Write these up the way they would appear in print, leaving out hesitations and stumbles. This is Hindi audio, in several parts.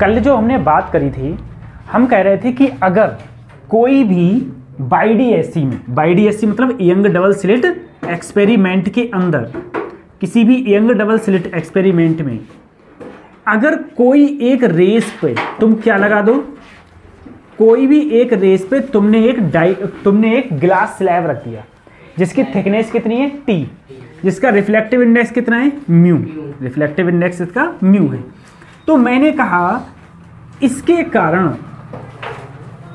कल जो हमने बात करी थी, हम कह रहे थे कि अगर कोई भी बाईडीएससी में, बाईडीएससी मतलब यंग डबल स्लिट एक्सपेरिमेंट के अंदर, किसी भी यंग डबल स्लिट एक्सपेरिमेंट में अगर कोई एक रेस पे तुम क्या लगा दो, कोई भी एक रेस पे तुमने एक ग्लास स्लैब रख दिया जिसकी थिकनेस कितनी है T, जिसका रिफ्लेक्टिव इंडेक्स कितना है म्यू, रिफ्लेक्टिव इंडेक्स इसका म्यू है। तो मैंने कहा इसके कारण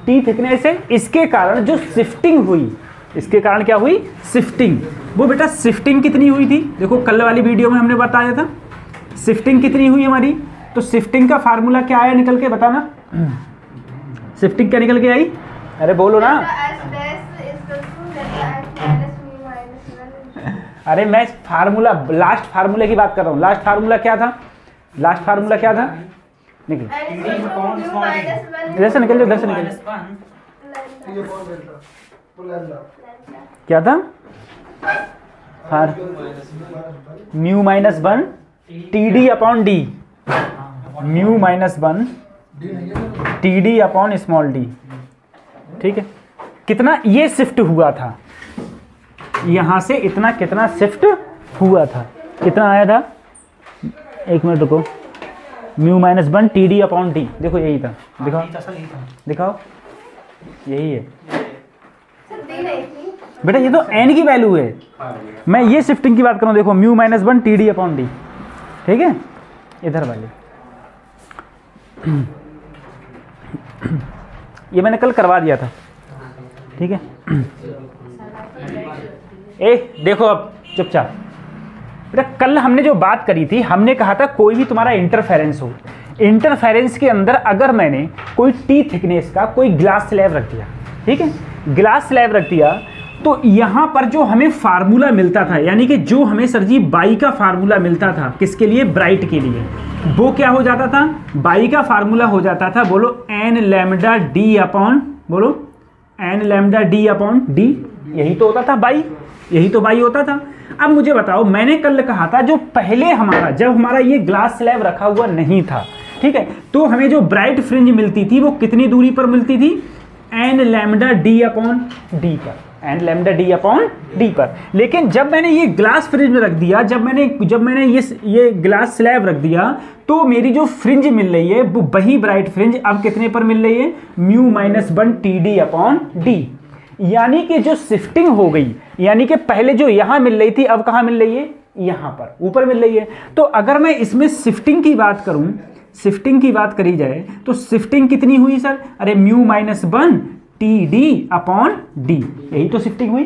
T थिकनेस है, इसके कारण जो शिफ्टिंग हुई, इसके कारण क्या हुई शिफ्टिंग, वो बेटा शिफ्टिंग कितनी हुई थी, देखो कल वाली वीडियो में हमने बताया था शिफ्टिंग कितनी हुई हमारी। तो शिफ्टिंग का फार्मूला क्या आया निकल के, बताना शिफ्टिंग क्या निकल के आई, अरे बोलो ना। अरे मैं फार्मूला, लास्ट फार्मूले की बात कर रहा हूँ। लास्ट फार्मूला क्या था, लास्ट फार्मूला क्या था, निकल इधर से निकल, इधर से निकल, क्या था mu minus 1 TD upon D, mu minus 1 TD upon small D. ठीक है, कितना ये शिफ्ट हुआ था, यहां से इतना कितना शिफ्ट हुआ था, कितना आया था, एक मिनट रुको, mu minus 1 TD upon D, देखो यही था, दिखाओ दिखाओ, यही है बेटा, ये तो n की वैल्यू है। मैं ये शिफ्टिंग की बात करूं, देखो mu minus 1 TD upon D, ठीक है, इधर वाले ये मैंने कल करवा दिया था, ठीक है। देखो अब चुपचाप बेटा, कल हमने जो बात करी थी, हमने कहा था कोई भी तुम्हारा इंटरफेरेंस हो, इंटरफेरेंस के अंदर अगर मैंने कोई T थिकनेस का कोई ग्लास स्लैब रख दिया, ठीक है, ग्लास स्लैब रख दिया, तो यहां पर जो हमें फार्मूला मिलता था, यानी कि जो हमें सर जी बाई का फार्मूला मिलता था, किसके लिए, ब्राइट के लिए, वो क्या हो जाता था, बाई का फार्मूला हो जाता था, बोलो n लैम्डा डी अपॉन, बोलो n lambda D upon D, यही तो होता था बाई, यही तो बाई होता था। अब मुझे बताओ, मैंने कल कहा था जो पहले हमारा, जब हमारा ये ग्लास स्लैब रखा हुआ नहीं था, ठीक है, तो हमें जो ब्राइट फ्रिंज मिलती थी वो कितनी दूरी पर मिलती थी, n lambda D upon D पर, n lambda D upon D पर। लेकिन जब मैंने ये ग्लास फ्रिंज में रख दिया, जब मैंने ये ग्लास स्लैब रख दिया, तो मेरी जो फ्रिंज मिल रही है वो वही ब्राइट फ्रिंज अब कितने पर मिल रही है, mu minus 1 TD upon D. यानी कि जो शिफ्टिंग हो गई, यानी कि पहले जो यहां मिल रही थी अब कहां मिल रही है, यहां पर ऊपर मिल रही है। तो अगर मैं इसमें शिफ्टिंग की बात करूं, शिफ्टिंग की बात करी जाए तो शिफ्टिंग कितनी हुई सर, अरे mu minus 1 TD upon D, यही तो शिफ्टिंग हुई,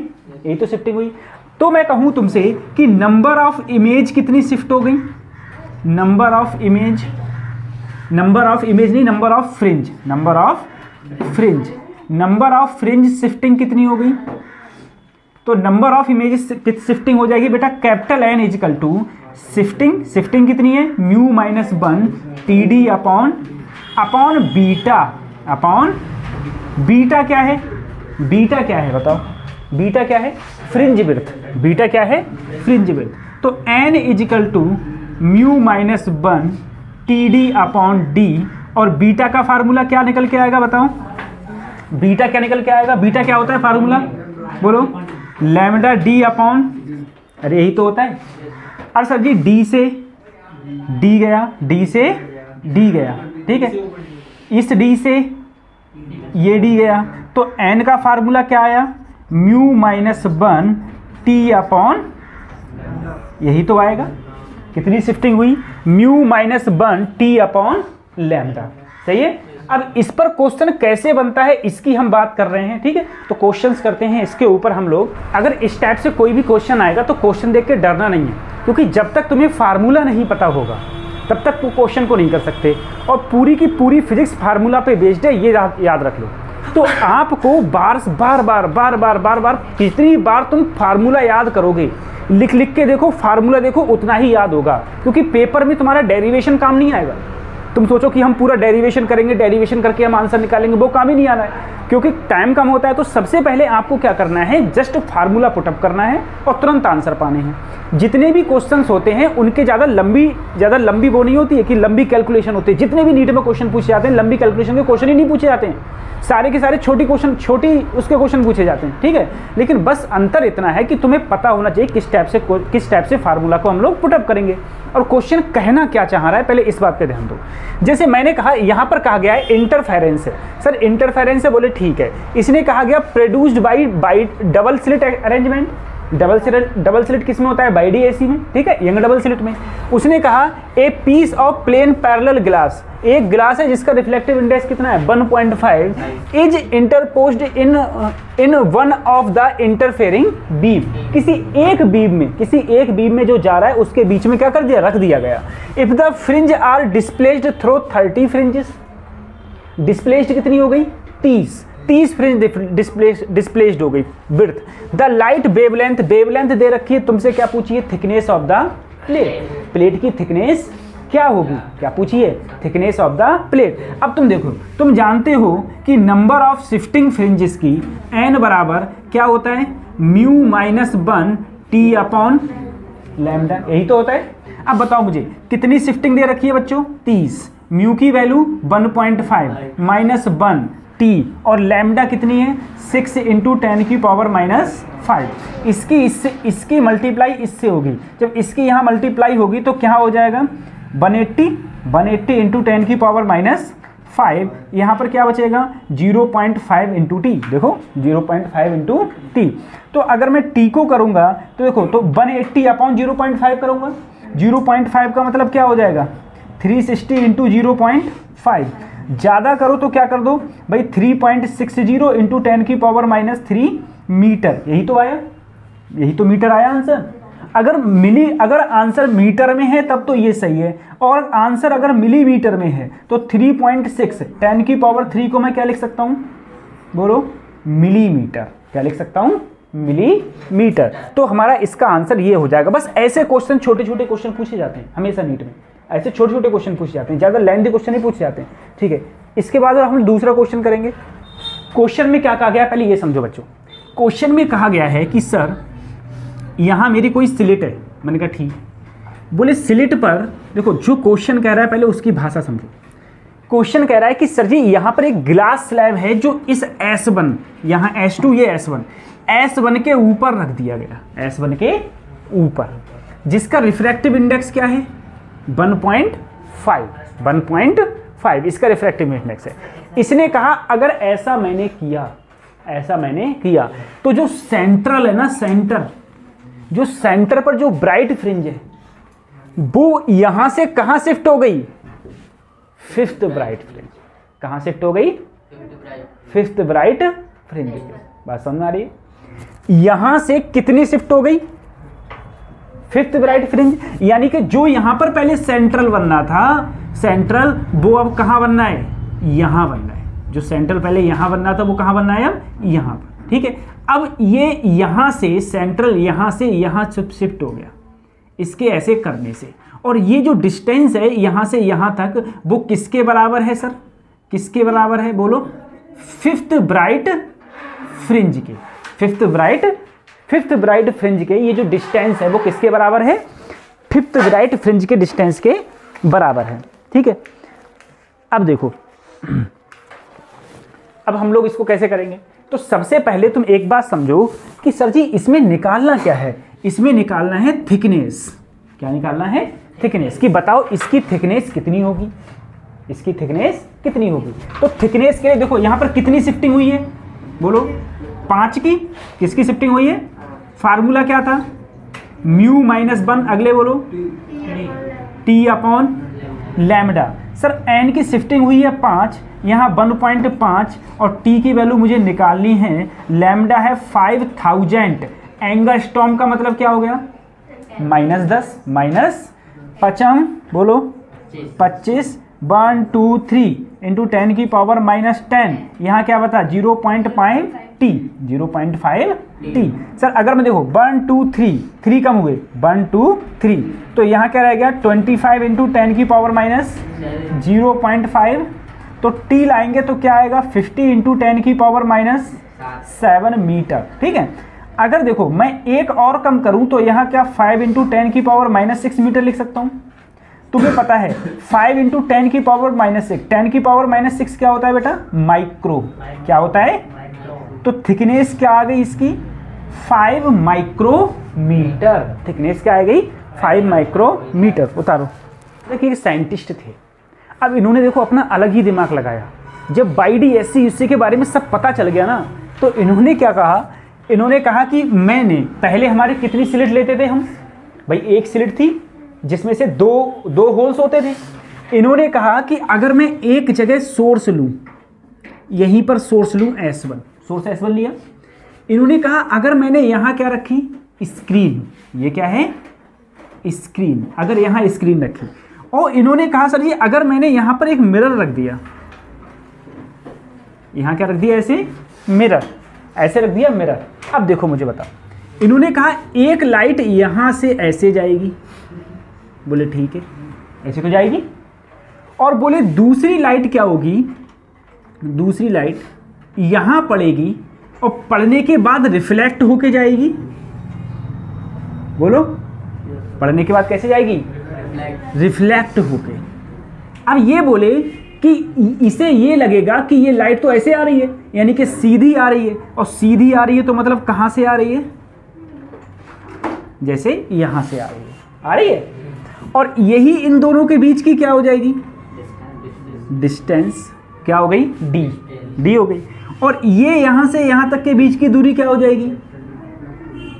यही तो शिफ्टिंग हुई। तो मैं कहूं तुमसे कि नंबर ऑफ इमेज कितनी शिफ्ट हो गई, नंबर ऑफ इमेज नहीं, number of fringe, number of fringe, number of fringe shifting कितनी हो गई, तो नंबर ऑफ इमेजेस शिफ्टिंग हो जाएगी बेटा capital N equal to shifting कितनी है, mu minus 1 TD upon beta, upon beta क्या है, बीटा क्या है बताओ, बीटा क्या है, फ्रिंज विड्थ, बीटा क्या है, फ्रिंज विड्थ। तो n equal to mu minus 1 TD upon D, और बीटा का फार्मूला क्या निकल के आएगा बताओ, बीटा क्या निकल के आएगा, बीटा क्या होता है फार्मूला, बोलो लैम्डा डी अपॉन, अरे यही तो होता है। और सर जी डी से डी गया, डी से डी गया, ठीक है, इस डी से ये डी गया, तो n का फार्मूला क्या आया, म्यू माइनस 1 T अपॉन, यही तो आएगा। कितनी शिफ्टिंग हुई, mu minus 1 T upon lambda, सही है। अब इस पर क्वेश्चन कैसे बनता है इसकी हम बात कर रहे हैं, ठीक है। तो क्वेश्चंस करते हैं इसके ऊपर हम लोग। अगर इस टाइप से कोई भी क्वेश्चन आएगा तो क्वेश्चन देख के डरना नहीं है, क्योंकि जब तक तुम्हें फार्मूला नहीं पता होगा तब तक वो क्वेश्चन को नहीं कर सकते, और पूरी की पूरी फिजिक्स फार्मूला पे बेस्ड है, ये याद रख लो। तो आपको बार बार कितनी बार तुम फार्मूला याद करोगे, लिख के देखो, फार्मूला देखो, उतना ही याद होगा, क्योंकि पेपर में तुम्हारा डेरिवेशन काम नहीं आएगा। तुम सोचो कि हम पूरा डेरिवेशन करेंगे, डेरिवेशन करके हम आंसर निकालेंगे, वो काम ही नहीं आना है, क्योंकि टाइम कम होता है तो सबसे पहले आपको क्या करना है, जस्ट फार्मूला पुटअप करना है और तुरंत आंसर पाने हैं। जितने भी क्वेश्चंस होते हैं उनके ज़्यादा लंबी वो नहीं होती है कि लंबी कैलकुलेशन होती है। जितने भी नीट में क्वेश्चन पूछे जाते हैं लंबी कैलकुलेशन के क्वेश्चन ही नहीं पूछे जाते हैं, सारे के सारे छोटी उसके क्वेश्चन पूछे जाते हैं, ठीक है। लेकिन बस अंतर इतना है कि तुम्हें पता होना चाहिए किस टाइप से फार्मूला को हम लोग पुटअप करेंगे और क्वेश्चन कहना क्या चाह रहा है, पहले इस बात पे ध्यान दो। जैसे मैंने कहा यहाँ पर कहा गया है इंटरफेरेंस है, सर इंटरफेरेंस है, बोले ठीक है। इसने कहा गया produced by double slit arrangement. Double slit किस में होता है, बाईडीएसी में, ठीक है, यंग डबल स्लिट में। उसने कहा a piece of plane parallel glass, एक ग्लास है जिसका रिफ्लेक्टिव इंडेक्स कितना है 1.5, is interposed in one of the interfering beam. किसी एक बीम में जो जा रहा है उसके बीच में क्या कर दिया, रख दिया गया। If the fringe are displaced through 30 fringes, displaced कितनी हो गई 30 फ्रिंज डिस्प्लेस्ड हो गई। विड्थ द लाइट वेवलेंथ दे रखी है, तुमसे क्या पूछिए, थिकनेस ऑफ द प्लेट की थिकनेस क्या होगी, क्या पूछिए, थिकनेस ऑफ द प्लेट। अब तुम देखो, तुम जानते हो कि नंबर ऑफ शिफ्टिंग फ्रिंजेस की n बराबर क्या होता है, mu minus 1 t upon lambda, यही तो होता है। अब बताओ मुझे कितनी शिफ्टिंग दे रखी है बच्चों, 30, म्यू की वैल्यू 1.5 माइनस 1 t और लैम्डा कितनी है 6 इंटू 10 की पावर माइनस 5। इसकी मल्टीप्लाई इससे होगी, जब इसकी यहाँ मल्टीप्लाई होगी तो क्या हो जाएगा 180 इंटू 10 की पावर माइनस 5। यहाँ पर क्या बचेगा 0.5 इंटू टी, देखो 0.5 इंटू टी। तो अगर मैं टी को करूँगा तो देखो, तो 180 अपॉन 0.5 करूँगा, 0.5 का मतलब क्या हो जाएगा 360 इंटू 0.5। ज़्यादा करो तो क्या कर दो भाई 3.60 इंटू 10 की पावर माइनस 3 मीटर, यही तो आया, यही तो मीटर आया आंसर। अगर आंसर मीटर में है तब तो ये सही है, और आंसर अगर मिलीमीटर में है तो 3.6 10 की पावर 3 को मैं क्या लिख सकता हूँ, बोलो मिलीमीटर, क्या लिख सकता हूँ मिलीमीटर। तो हमारा इसका आंसर ये हो जाएगा। बस ऐसे क्वेश्चन, छोटे छोटे क्वेश्चन पूछे जाते हैं हमेशा नीट में, ऐसे छोटे छोटे क्वेश्चन पूछे जाते हैं, ज़्यादा लेंथी क्वेश्चन नहीं पूछे जाते हैं, ठीक है। इसके बाद हम दूसरा क्वेश्चन करेंगे। क्वेश्चन में क्या कहा गया है पहले ये समझो बच्चों। क्वेश्चन में कहा गया है कि सर यहाँ मेरी कोई स्लिट है, मैंने कहा ठीक। बोले स्लिट पर देखो, जो क्वेश्चन कह रहा है पहले उसकी भाषा समझो। क्वेश्चन कह रहा है कि सर जी यहाँ पर एक ग्लास स्लैब है जो इस S1, यहाँ S2 ये S1 के ऊपर रख दिया गया, S1 के ऊपर, जिसका रिफ्रैक्टिव इंडेक्स क्या है 1.5 इसका रिफ्रैक्टिव इंडेक्स है। इसने कहा अगर ऐसा मैंने किया तो जो सेंट्रल है ना, जो सेंटर पर जो ब्राइट फ्रिंज है वो यहां से कहां शिफ्ट हो गई, फिफ्थ ब्राइट फ्रिंज। कहां शिफ्ट हो गई, फिफ्थ ब्राइट फ्रिंज। बात समझ में आ रही है, यहां से कितनी शिफ्ट हो गई, फिफ्थ ब्राइट फ्रिंज। यानी कि जो यहां पर पहले सेंट्रल बनना था, सेंट्रल वो अब कहां बनना है, यहां बनना है। जो सेंट्रल पहले यहां बनना था वो कहां बनना है, अब यहां पर, ठीक है। अब ये यहां से सेंट्रल यहां से यहां शिफ्ट हो गया इसके ऐसे करने से, और ये जो डिस्टेंस है यहां से यहां तक वो किसके बराबर है सर, किसके बराबर है बोलो, फिफ्थ ब्राइट फ्रिंज के। फिफ्थ ब्राइट फ्रिंज के ये जो डिस्टेंस है वो किसके बराबर है, फिफ्थ ब्राइट फ्रिंज के डिस्टेंस के बराबर है, ठीक है। अब देखो, अब हम लोग इसको कैसे करेंगे। तो सबसे पहले तुम एक बात समझो कि सर जी इसमें निकालना क्या है, इसमें निकालना है थिकनेस। क्या निकालना है, थिकनेस। कि बताओ इसकी थिकनेस कितनी होगी, इसकी थिकनेस कितनी होगी। तो थिकनेस के लिए देखो यहाँ पर कितनी शिफ्टिंग हुई है, बोलो 5 की। किसकी शिफ्टिंग हुई है, फार्मूला क्या था, म्यू माइनस 1, अगले बोलो T upon lambda. Sir N की शिफ्टिंग हुई है 5, यहाँ 1.5 और टी की वैल्यू मुझे निकालनी है, लैम्डा है 5000। एंगस्ट्रॉम का मतलब क्या हो गया, -10 माइनस 5 बोलो 25 1 2 3 इंटू 10 की पावर -10। यहाँ क्या बता 0.5 टी। सर अगर मैं देखो 1 2 3 कम हुए 1 2 3, तो यहाँ क्या रह गया 25 इंटू 10 की पावर -0.5 तो टी लाएंगे तो क्या आएगा 50 इंटू 10 की पावर -7 मीटर। ठीक है, अगर देखो मैं एक और कम करूं तो यहाँ क्या 5 इंटू 10 की पावर -6 मीटर लिख सकता हूं। तुम्हें पता है 5 इंटू 10 की पावर -6, 10 की पावर -6 क्या होता है बेटा? माइक्रो। क्या होता है? तो थिकनेस क्या आ गई इसकी? 5 माइक्रोमीटर। थिकनेस क्या आ गई? 5 माइक्रोमीटर। उतारो। देखिए साइंटिस्ट थे, अब इन्होंने देखो अपना अलग ही दिमाग लगाया। जब बाईडी SC के बारे में सब पता चल गया ना, तो इन्होंने क्या कहा? इन्होंने कहा कि मैंने पहले हमारे कितनी स्लिट लेते थे हम? भाई एक स्लिट थी जिसमें से दो होल्स होते थे। इन्होंने कहा कि अगर मैं एक जगह सोर्स लूं, यहीं पर सोर्स लूं S1, सोर्स S1 लिया। इन्होंने कहा अगर मैंने यहां क्या रखी? स्क्रीन। ये क्या है? स्क्रीन। अगर यहां स्क्रीन रखी, और इन्होंने कहा सर जी अगर मैंने यहां पर एक मिरर रख दिया, यहां क्या रख दिया? ऐसे मिरर, ऐसे रख दिया मिरर। अब देखो मुझे बताओ, इन्होंने कहा एक लाइट यहां से ऐसे जाएगी, बोले ठीक है ऐसे तो जाएगी, और बोले दूसरी लाइट क्या होगी? दूसरी लाइट यहां पड़ेगी और पड़ने के बाद रिफ्लेक्ट होके जाएगी। बोलो, पड़ने के बाद कैसे जाएगी? रिफ्लेक्ट होके। अब ये बोले कि इसे ये लगेगा कि ये लाइट तो ऐसे आ रही है, यानी कि सीधी आ रही है, और सीधी आ रही है तो मतलब कहां से आ रही है? जैसे यहां से आ रही है, और यही इन दोनों के बीच की क्या हो जाएगी? डिस्टेंस। क्या हो गई? डी हो गई। और ये यहां से यहां तक के बीच की दूरी क्या हो जाएगी?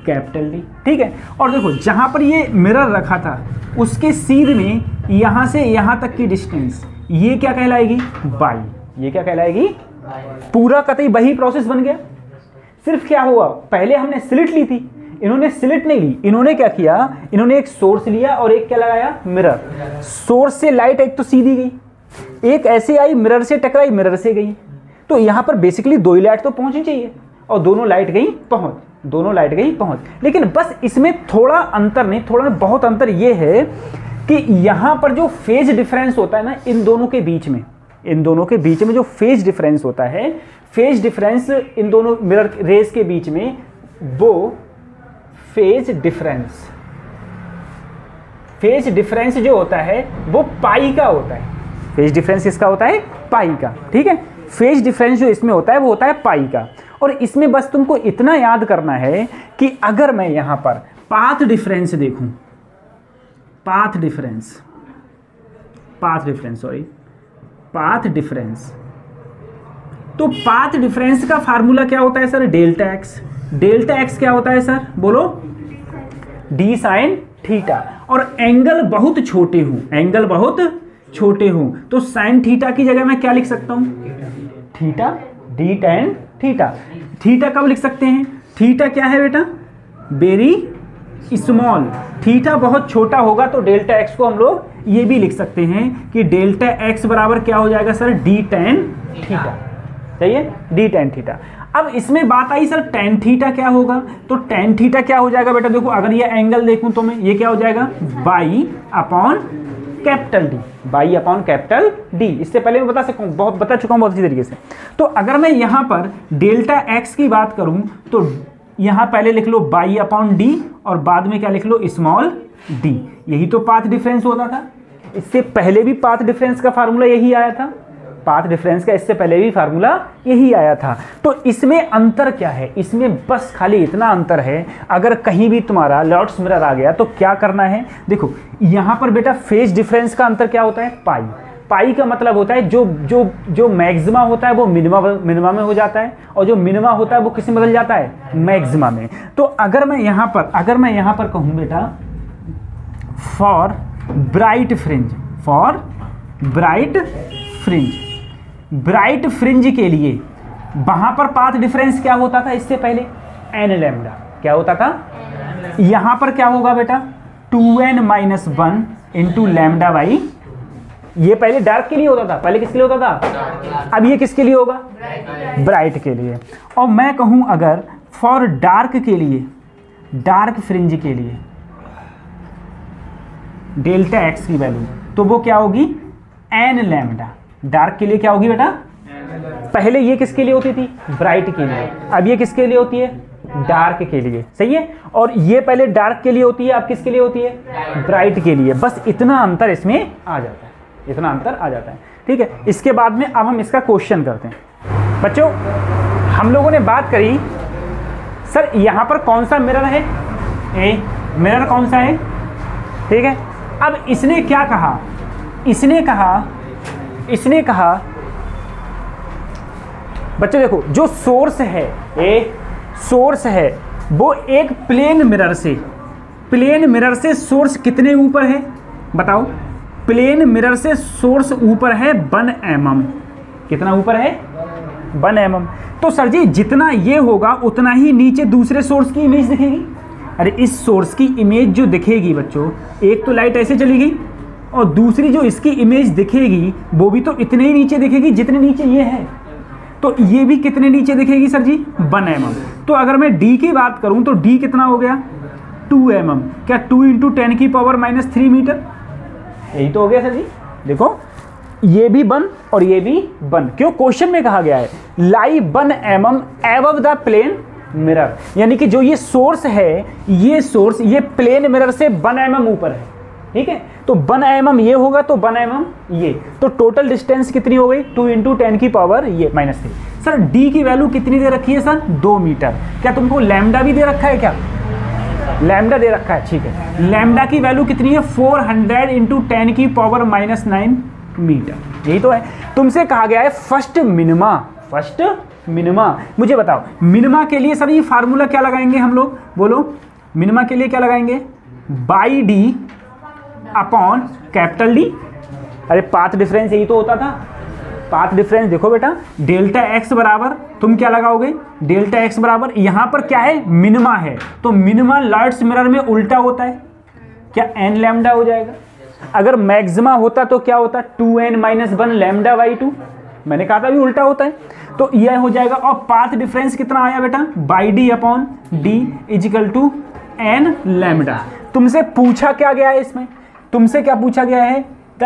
Capital D. ठीक है, और देखो जहां पर ये मिरर रखा था उसके सीध में यहां से यहां तक की डिस्टेंस, ये क्या कहलाएगी? बाई। ये क्या कहलाएगी? पूरा कतई वही प्रोसेस बन गया। सिर्फ क्या हुआ, पहले हमने स्लिट ली थी, इन्होंने स्लिट नहीं ली। इन्होंने क्या किया? इन्होंने एक सोर्स लिया और एक क्या लगाया? मिरर। सोर्स से लाइट एक तो सीधी गई, एक ऐसे आई, मिरर से टकराई, मिरर से गई। तो यहां पर बेसिकली दो ही लाइट तो पहुंचनी चाहिए, और दोनों लाइट गई पहुंच। लेकिन बस इसमें थोड़ा अंतर नहीं, थोड़ा बहुत अंतर ये है कि यहां पर जो फेज डिफरेंस होता है ना इन दोनों के बीच में, जो फेज डिफरेंस होता है, फेज डिफरेंस इन दोनों मिरर रेस के बीच में, वो फेज डिफरेंस जो होता है वो पाई का होता है। फेज डिफरेंस किसका होता है? पाई का। ठीक है, फेज डिफरेंस जो इसमें होता है वो होता है पाई का। और इसमें बस तुमको इतना याद करना है कि अगर मैं यहां पर पाथ डिफरेंस देखूं, पाथ डिफरेंस, तो पाथ डिफरेंस का फार्मूला क्या होता है sir? Delta x. Delta x क्या होता है सर? बोलो, डी साइन थीटा। और एंगल बहुत छोटे हूं, तो साइन थीटा की जगह मैं क्या लिख सकता हूं? Theta, D tan theta. Theta कब लिख सकते हैं? थीटा क्या है बेटा? Very small. थीटा बहुत छोटा होगा तो डेल्टा एक्स को हम लोग ये भी लिख सकते हैं कि डेल्टा एक्स बराबर क्या हो जाएगा सर? D tan theta. चाहिए डी टेन थीटा। अब इसमें बात आई सर टेन थीटा क्या होगा? तो टेन थीटा क्या हो जाएगा बेटा? देखो अगर ये एंगल देखूं तो मैं, ये क्या हो जाएगा? By upon capital D. इससे पहले मैं बता चुका हूं बहुत अच्छी तरीके से। तो अगर मैं यहां पर डेल्टा एक्स की बात करूं तो यहां पहले लिख लो बाई अपॉन डी, और बाद में क्या लिख लो? Small D. यही तो पाथ डिफरेंस होता था। इससे पहले भी पाथ डिफरेंस का फार्मूला यही आया था। तो इसमें अंतर क्या है? इसमें बस खाली इतना अंतर है, अगर कहीं भी तुम्हारा लॉट्स मिरर आ गया तो क्या करना है? देखो यहां पर बेटा फेज डिफरेंस का अंतर क्या होता है? पाई। पाई का मतलब होता है जो मैक्सिमा होता है वो मिनिमा में हो जाता है, और जो मिनिमा होता है वो किस में बदल जाता है? मैक्सिमा में। तो अगर मैं यहां पर कहूं बेटा फॉर ब्राइट फ्रिंज के लिए वहां पर पाथ डिफरेंस क्या होता था इससे पहले? N lambda. क्या होता था? यहां पर क्या होगा बेटा? 2n-1 इंटू लैम्डा बाई, ये पहले डार्क के लिए होता था, पहले किसके लिए होता था? अब ये किसके लिए होगा? ब्राइट के लिए। और मैं कहूं अगर फॉर डार्क के लिए, डार्क फ्रिंज के लिए डेल्टा एक्स की वैल्यू, तो वो क्या होगी? N lambda. डार्क के लिए क्या होगी बेटा, पहले ये किसके लिए होती थी, ब्राइट के लिए, अब ये किसके लिए होती है, डार्क के लिए, सही है। और ये पहले डार्क के लिए होती है, अब किसके लिए होती है, ब्राइट के लिए। बस इतना अंतर इसमें आ जाता है, इतना अंतर आ जाता है, ठीक है। इसके बाद में अब हम इसका क्वेश्चन करते हैं। बच्चों हम लोगों ने बात करी सर यहाँ पर कौन सा मिरर है, ए मिरर कौन सा है, ठीक है। अब इसने क्या कहा, इसने कहा बच्चों देखो जो सोर्स है, सोर्स है वो एक प्लेन मिरर से सोर्स कितने ऊपर है बताओ, प्लेन मिरर से सोर्स ऊपर है 1 mm, कितना ऊपर है 1 mm। तो सर जी जितना ये होगा उतना ही नीचे दूसरे सोर्स की इमेज दिखेगी। अरे इस सोर्स की इमेज जो दिखेगी बच्चों, एक तो लाइट ऐसे चली गई और दूसरी जो इसकी इमेज दिखेगी वो भी तो इतने ही नीचे दिखेगी जितने नीचे ये है, तो ये भी कितने नीचे दिखेगी सर जी 1 mm। तो अगर मैं d की बात करूं तो d कितना हो गया 2 mm, क्या 2 × 10⁻³ मीटर, यही तो हो गया सर जी। देखो ये भी 1 और ये भी 1, क्यों, क्वेश्चन में कहा गया है lie 1 mm above the plane mirror, यानी कि जो ये सोर्स है, ये सोर्स ये प्लेन मिरर से 1 mm ऊपर है, ठीक है। तो 1 mm ये होगा तो 1 mm ये, तो टोटल डिस्टेंस कितनी हो गई 2 × 10⁻³ सर d की वैल्यू कितनी दे रखी है सर 2 मीटर। क्या तुमको लैम्डा भी दे रखा है, क्या लैम्डा दे रखा है, ठीक है। लैम्डा की वैल्यू कितनी है 400 × 10⁻⁹ मीटर, यही तो है। तुमसे कहा गया है फर्स्ट मिनिमा। मुझे बताओ मिनिमा के लिए सर ये फार्मूला क्या लगाएंगे हम लोग, बोलो मिनिमा के लिए क्या लगाएंगे, by D upon capital D. अरे पाथ डिफरेंस यही तो होता था, पाथ डिफरेंस देखो बेटा, डेल्टा एक्स बराबर तुम क्या लगाओगे, डेल्टा एक्स बराबर यहाँ पर क्या है मिनिमा है, तो मिनिमा लाइट्स मिरर में उल्टा होता है, क्या n लैम्डा हो जाएगा। अगर मैक्सिमा होता तो क्या होता 2n-1 λ/2, मैंने कहा था भी उल्टा होता है, तो यह हो जाएगा। और पाथ डिफरेंस कितना आया बेटा by D upon D = n lambda. तुमसे पूछा क्या गया है इसमें, तुमसे क्या पूछा गया है, द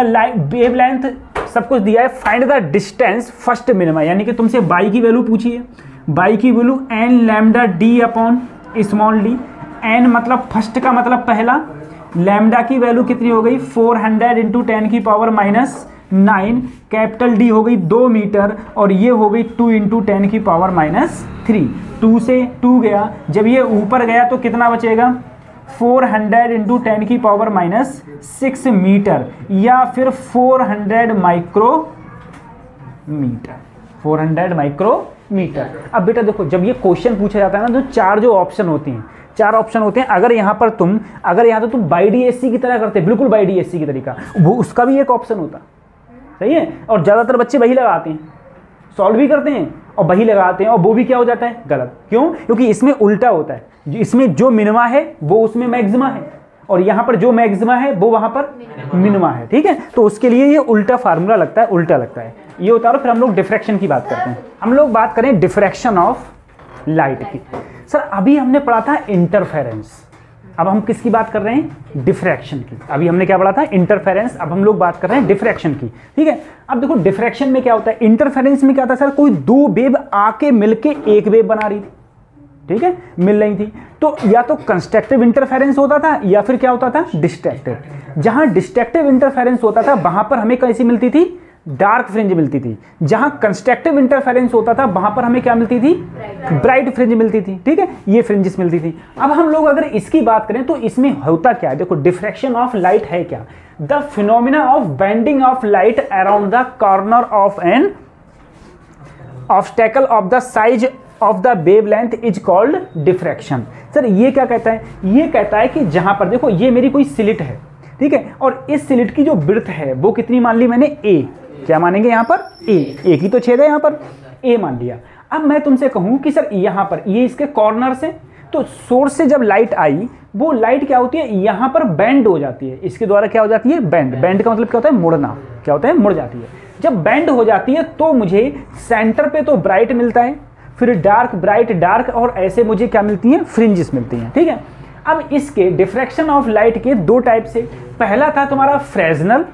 वेव लेंथ सब कुछ दिया है, find the distance first minima, यानी कि तुमसे बाई की वैल्यू पूछी है, बाई की value n λ/d upon small D, n मतलब फर्स्ट का मतलब पहला, लैम्डा की वैल्यू कितनी हो गई 400 × 10⁻⁹, कैपिटल डी हो गई 2 मीटर और ये हो गई 2 × 10⁻⁻3, 2 से 2 गया, जब ये ऊपर गया तो कितना बचेगा 400 × 10⁻⁶ मीटर या फिर 400 माइक्रोमीटर। अब बेटा देखो जब ये क्वेश्चन पूछा जाता है ना तो चार ऑप्शन होते हैं। अगर यहाँ पर तुम तुम बाई डी एस सी की तरह करते, बिल्कुल बाई डी एस सी की तरीका, वो उसका भी एक ऑप्शन होता, सही है। और ज़्यादातर बच्चे वही लगाते हैं, सॉल्व भी करते हैं और वही लगाते हैं, और वो भी क्या हो जाता है गलत, क्यों, क्योंकि इसमें उल्टा होता है, इसमें जो मिनिमा है वो उसमें मैक्सिमा है और यहाँ पर जो मैक्सिमा है वो वहाँ पर मिनिमा है, ठीक है। तो उसके लिए ये उल्टा फार्मूला लगता है, उल्टा लगता है ये होता है। फिर हम लोग डिफ्रैक्शन की बात करते हैं, हम लोग बात करें डिफ्रैक्शन ऑफ लाइट की। सर अभी हमने पढ़ा था इंटरफेरेंस, अब हम किसकी बात कर रहे हैं, डिफ्रैक्शन की। अभी हमने क्या पढ़ा था इंटरफेरेंस, अब हम लोग बात कर रहे हैं डिफ्रैक्शन की, ठीक है। अब देखो डिफ्रैक्शन में क्या होता है, इंटरफेरेंस में क्या होता है सर, कोई दो वेव आके मिलके एक वेव बना रही थी, ठीक है, मिल रही थी, तो या तो कंस्ट्रक्टिव इंटरफेरेंस होता था या फिर क्या होता था डिस्ट्रक्टिव। जहां डिस्ट्रक्टिव इंटरफेरेंस होता था वहां पर हमें कैसी मिलती थी, डार्क फ्रिंज मिलती थी। जहां कंस्ट्रक्टिव इंटरफेरेंस होता था वहां पर हमें क्या मिलती थी, ब्राइट फ्रिंज मिलती थी, ठीक है, ये फ्रिंजेस मिलती थी। अब हम लोग अगर इसकी बात करें तो इसमें होता क्या है, देखो डिफ्रैक्शन ऑफ लाइट है क्या, the phenomena of bending of light around the corner of N obstacle of the size of the wavelength is called diffraction. Sir ये क्या कहता है, ये कहता है कि जहां पर देखो ये मेरी कोई स्लिट है, ठीक है, और इस स्लिट की जो ब्रेड्थ है वो कितनी मान ली मैंने, ए, क्या मानेंगे यहाँ पर, ए की तो छेद है यहाँ पर, ए मान लिया। अब मैं तुमसे कहूँ कि सर यहाँ पर ये इसके कॉर्नर से, तो सोर्स से जब लाइट आई वो लाइट क्या होती है यहाँ पर बेंड हो जाती है, इसके द्वारा क्या हो जाती है, बेंड का मतलब क्या होता है, मुड़ना, क्या होता है, मुड़ जाती है। जब बेंड हो जाती है तो मुझे सेंटर पे तो ब्राइट मिलता है, फिर डार्क, ब्राइट, डार्क, और ऐसे मुझे क्या मिलती हैं, फ्रिंजेस मिलती हैं, ठीक है। अब इसके डिफ्रैक्शन ऑफ लाइट के दो टाइप से, पहला था तुम्हारा फ्रेजनल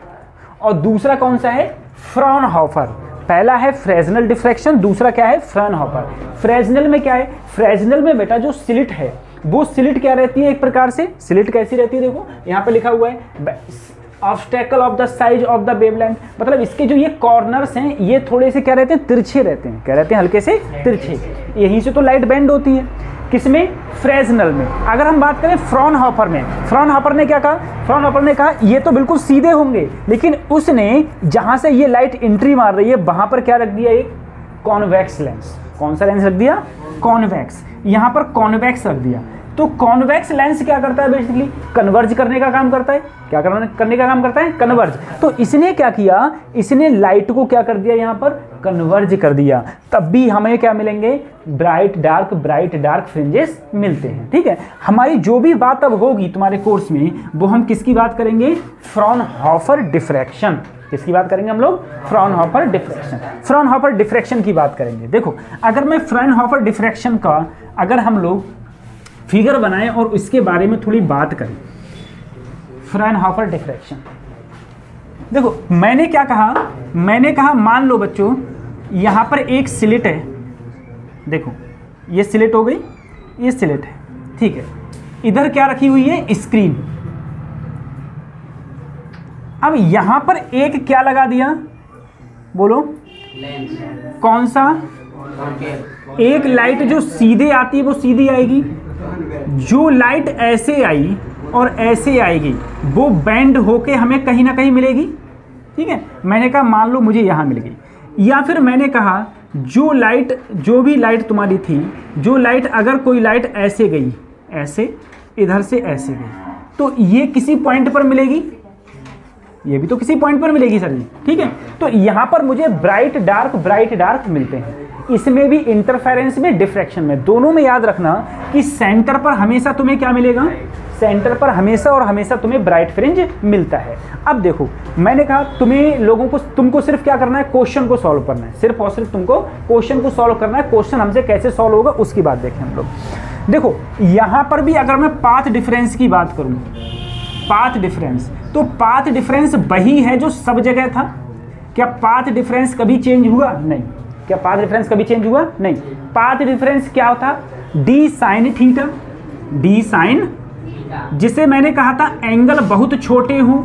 और दूसरा कौन सा है, फ्रॉनहोफर। पहला है फ्रेस्नेल डिफ्रैक्शन, दूसरा क्या है फ्रॉनहोफर। फ्रेस्नेल में क्या है, फ्रेस्नेल में बेटा जो स्लिट है वो स्लिट क्या रहती है, एक प्रकार से स्लिट कैसी रहती है, देखो यहाँ पे लिखा हुआ है obstacle of the size of the wavelength, मतलब इसके जो ये कॉर्नर्स हैं ये थोड़े से क्या रहते हैं, तिरछे रहते हैं। क्या रहते हैं, हल्के से तिरछे। यहीं से तो लाइट बेंड होती है। किसमें, फ्रेस्नेल में। अगर हम बात करें फ्रॉनहोफर में, फ्रॉनहोफर ने क्या कहा, फ्रॉनहोफर ने कहा ये तो बिल्कुल सीधे होंगे, लेकिन उसने जहां से ये लाइट एंट्री मार रही है वहां पर क्या रख दिया, एक कॉन्वेक्स लेंस। कौन सा लेंस रख दिया, कॉन्वेक्स। यहां पर कॉन्वेक्स रख दिया। तो कॉन्वेक्स लेंस क्या करता है, बेसिकली कन्वर्ज करने का काम करता है। क्या करने का काम करता है, कन्वर्ज। तो इसने क्या किया, इसने लाइट को क्या कर दिया, यहाँ पर कन्वर्ज कर दिया। तब भी हमें क्या मिलेंगे, ब्राइट डार्क फ्रिंजेस मिलते हैं। ठीक है, हमारी जो भी बात अब होगी तुम्हारे कोर्स में वो हम किसकी बात करेंगे, फ्रॉनहोफर डिफ्रैक्शन। किसकी बात करेंगे हम लोग, फ्रॉनहोफर डिफ्रैक्शन। फ्रॉनहोफर डिफ्रैक्शन की बात करेंगे। देखो अगर मैं फ्रॉनहोफर डिफ्रैक्शन का अगर हम लोग फिगर बनाएं और इसके बारे में थोड़ी बात करें, फ्रॉनहोफर डिफ्रैक्शन। देखो मैंने क्या कहा, मैंने कहा मान लो बच्चों यहाँ पर एक स्लिट है, देखो ये स्लिट हो गई, ये स्लिट है, ठीक है। इधर क्या रखी हुई है, स्क्रीन। अब यहां पर एक क्या लगा दिया, बोलो लेंस। कौन सा, एक लाइट जो सीधे आती है वो सीधी आएगी, जो लाइट ऐसे आई और ऐसे आएगी वो बेंड होके हमें कहीं ना कहीं मिलेगी। ठीक है, मैंने कहा मान लो मुझे यहां मिल गई, या फिर मैंने कहा जो लाइट, जो भी लाइट तुम्हारी थी, जो लाइट अगर कोई लाइट ऐसे गई, ऐसे इधर से ऐसे गई, तो ये किसी पॉइंट पर मिलेगी, ये भी तो किसी पॉइंट पर मिलेगी सर जी। ठीक है, तो यहां पर मुझे ब्राइट डार्क मिलते हैं। इसमें भी इंटरफेरेंस में, डिफ्रैक्शन में, दोनों में याद रखना कि सेंटर पर हमेशा तुम्हें क्या मिलेगा, सेंटर पर हमेशा और हमेशा तुम्हें ब्राइट फ्रिंज मिलता है। अब देखो मैंने कहा तुम्हें लोगों को, तुमको सिर्फ क्या करना है, क्वेश्चन को सॉल्व करना है, सिर्फ और सिर्फ तुमको क्वेश्चन को सॉल्व करना है। क्वेश्चन हमसे कैसे सॉल्व होगा उसकी बात देखें हम लोग। देखो यहां पर भी अगर मैं पाथ डिफरेंस की बात करूं, पाथ डिफरेंस, तो पाथ डिफरेंस वही है जो सब जगह था। क्या पाथ डिफरेंस कभी चेंज हुआ, नहीं। क्या पाथ डिफरेंस कभी चेंज हुआ, नहीं। पाथ डिफरेंस क्या था, D sine theta, D sine, जिसे मैंने कहा था एंगल बहुत छोटे हो,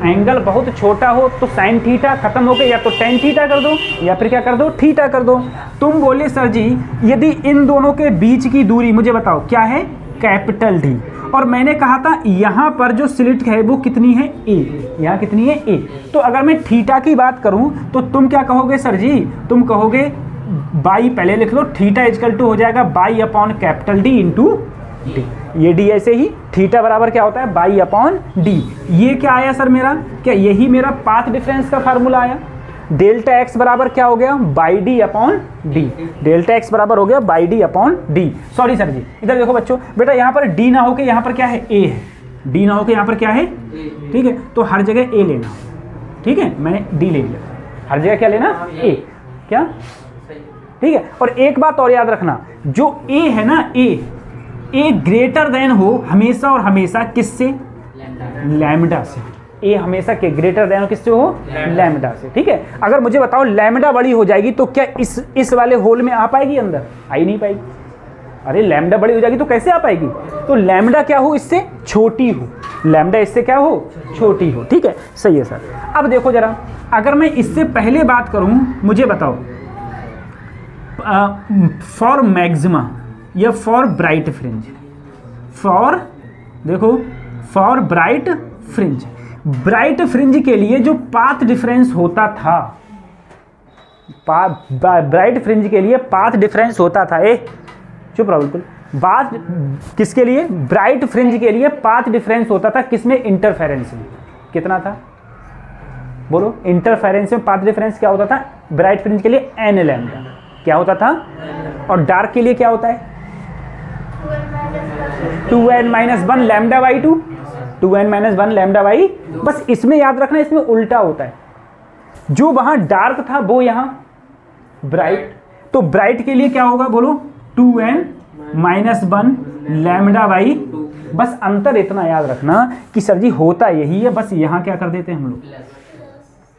एंगल बहुत छोटा हो तो साइन थीटा खत्म हो गया, या तो टेन थीटा कर दो या फिर क्या कर दो, थीटा कर दो। तुम बोले सर जी यदि इन दोनों के बीच की दूरी मुझे बताओ क्या है, कैपिटल डी। और मैंने कहा था यहाँ पर जो स्लिट है वो कितनी है, ए। यहाँ कितनी है, ए। तो अगर मैं थीटा की बात करूँ तो तुम क्या कहोगे सर जी, तुम कहोगे बाई, पहले लिख लो थीटा इजकल टू हो जाएगा by upon capital D into D. ये डी ऐसे ही, थीटा बराबर क्या होता है, बाई अपॉन डी। ये क्या आया सर मेरा, क्या यही मेरा पाथ डिफरेंस का फार्मूला आया। डेल्टा एक्स बराबर क्या हो गया, by D upon D. Delta X बराबर हो गया by D upon D. Sorry sir जी, इधर देखो बच्चों, बेटा यहाँ पर डी ना होके यहाँ पर क्या है, ए है। डी ना होके यहाँ पर क्या है, ठीक है, तो हर जगह ए लेना। ठीक है, मैंने डी ले लिया, हर जगह क्या लेना, ए। क्या, ठीक है। और एक बात और याद रखना, जो ए है ना, ए ग्रेटर देन हो हमेशा और हमेशा किससे, लैम्डा से। ए हमेशा के ग्रेटर देन किससे हो, लैम्डा से। ठीक है, अगर मुझे बताओ लैम्डा बड़ी हो जाएगी तो क्या इस वाले होल में आ पाएगी, अंदर आ ही नहीं पाएगी। अरे लैम्डा बड़ी हो जाएगी तो कैसे आ पाएगी, तो लैम्डा क्या हो, इससे छोटी हो, लैम्डा इससे क्या हो, छोटी हो। ठीक है, सही है सर। अब देखो जरा, अगर मैं इससे पहले बात करूं, मुझे बताओ फॉर मैक्सिमा या फॉर ब्राइट फ्रिंज, फॉर, देखो for bright fringe, bright fringe के लिए जो पाथ डिफरेंस होता था, ब्राइट फ्रिंज के लिए पाथ डिफरेंस होता था, चुप रहो बिल्कुल, बात किसके लिए, ब्राइट फ्रिंज के लिए पाथ डिफरेंस होता था किसमें, इंटरफेरेंस में। कितना था, बोलो, इंटरफेरेंस में पाथ डिफरेंस क्या होता था, ब्राइट फ्रिंज के लिए एन लैम्डा क्या होता था, और डार्क के लिए क्या होता है, 2n-1 lambda by 2, 2n-1 lambda by. बस इसमें याद रखना, इसमें उल्टा होता है, जो वहां डार्क था वो यहां ब्राइट, तो ब्राइट के लिए क्या होगा बोलो, 2n-1 लैम्डा बाई। बस अंतर इतना याद रखना कि सर जी होता यही है, बस यहां क्या कर देते हैं हम लोग।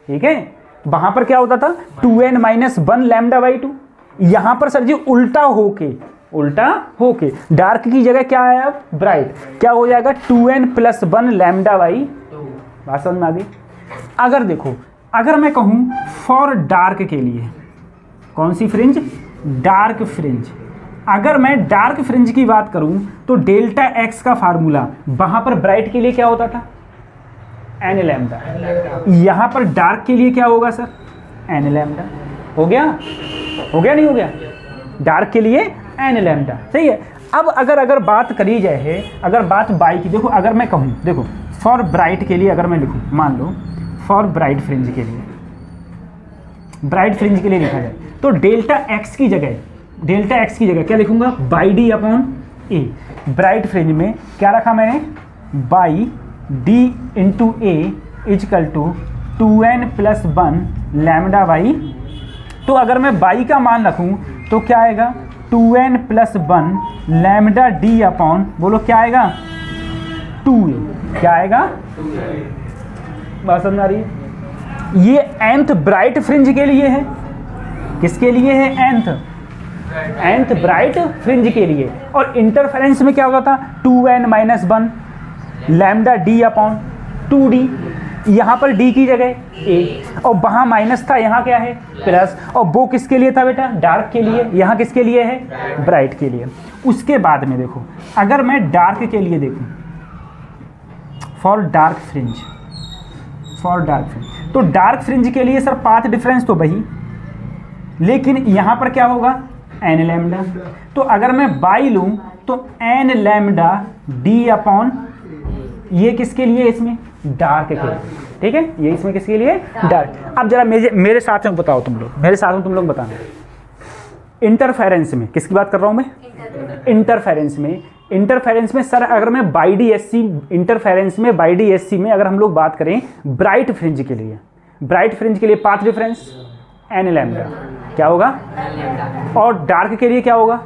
ठीक है, वहां पर क्या होता था 2n माइनस 1 लैम्डा बाई 2। यहां पर सर जी उल्टा होके डार्क की जगह क्या आया ब्राइट, क्या हो जाएगा 2n प्लस 1 लैम्डा बाई 2। बात समझ में आ गई। अगर देखो, अगर मैं कहूं फॉर डार्क के लिए, कौन सी फ्रिंज, डार्क फ्रिंज, अगर मैं डार्क फ्रिंज की बात करूं तो डेल्टा एक्स का फार्मूला वहां पर ब्राइट के लिए क्या होता था एन लैम्डा, यहां पर डार्क के लिए क्या होगा सर एन लैम्डा। हो गया नहीं हो गया, डार्क के लिए एन लैम्डा, सही है। अब अगर बात करी जाए, अगर बात बाई की, देखो अगर मैं कहूं, देखो फॉर ब्राइट के लिए अगर मैं लिखूं, मान लो फॉर ब्राइट फ्रिंज के लिए, ब्राइट फ्रिंज के लिए लिखा जाए तो डेल्टा एक्स की जगह क्या लिखूंगा by D upon A. Bright fringe में क्या रखा मैंने by D into A equal to 2n plus 1 lambda by. तो अगर मैं बाई का मान रखूं तो क्या आएगा 2n plus 1 lambda D upon, बोलो क्या आएगा 2a, क्या आएगा, बात समझ आ रही है। ये nth ब्राइट फ्रिंज के लिए है, किसके लिए है nth ब्राइट फ्रिंज के लिए। और इंटरफेरेंस में क्या होता था 2n minus 1 lambda D upon 2d, यहाँ पर d की जगह a और वहाँ माइनस था, यहाँ क्या है प्लस, और वो किसके लिए था बेटा डार्क के लिए, यहाँ किसके लिए है ब्राइट के लिए। उसके बाद में देखो अगर मैं डार्क के लिए देखूँ फॉर डार्क फ्रिंज, तो डार्क फ्रिंज के लिए सर पाथ डिफरेंस तो वही, लेकिन यहाँ पर क्या होगा एन लैम्डा। तो अगर मैं बाई लूँ तो एन लैम्डा डी अपॉन, ये किसके लिए इसमें डार्क के लिए, ठीक है, ये इसमें किसके लिए डार्क। अब जरा मेरे साथ में बताओ तुम लोग, मेरे साथ में तुम लोग बताना, इंटरफेरेंस में किसकी बात कर रहा हूँ मैं, इंटरफेरेंस में सर अगर मैं by D S C, interference में बाई डी एस सी में अगर हम लोग बात करें ब्राइट फ्रिंज के लिए, ब्राइट फ्रिंज के लिए पाथ डिफरेंस एन लैम्डा क्या होगा, और डार्क के लिए क्या होगा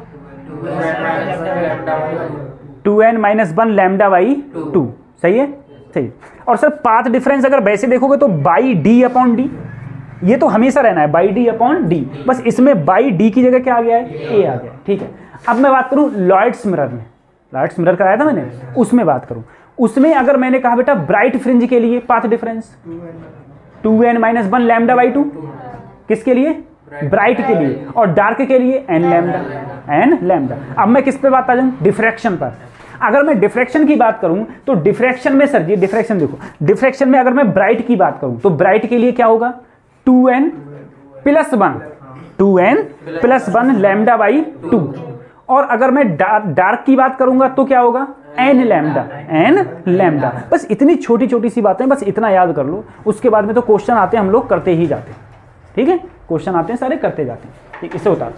2n माइनस 1 लैम्डा बाई 2, सही है, सही। और सर पाथ डिफरेंस अगर वैसे देखोगे तो बाई डी अपॉन डी, ये तो हमेशा रहना है बाई डी अपॉन डी, बस इसमें बाई डी की जगह क्या आ गया है ए आ गया, ठीक है। अब मैं बात करूं लॉयड्स मिरर में, लॉयड्स मिरर कराया था मैंने, उसमें बात करूं, उसमें अगर मैंने कहा बेटा ब्राइट फ्रिंज के लिए path difference 2n minus 1 lambda by 2, किसके लिए ब्राइट के लिए, और डार्क के लिए एन लैम्डा। अब मैं किस पे बात आ जाऊं डिफ्रैक्शन पर। अगर मैं डिफ्रैक्शन की बात करूं तो डिफ्रैक्शन में सर जी, डिफ्रैक्शन देखो, डिफ्रैक्शन में अगर मैं ब्राइट की बात करूं तो ब्राइट के लिए क्या होगा 2n प्लस 1 लैम्डा बाई 2, और अगर मैं डार्क की बात करूंगा तो क्या होगा एन लैम्डा। बस इतनी छोटी छोटी सी बातें, बस इतना याद कर लो, उसके बाद में तो क्वेश्चन आते हैं हम लोग करते ही जाते हैं, ठीक है, क्वेश्चन आते हैं सारे करते जाते हैं, ठीक, इससे होता है।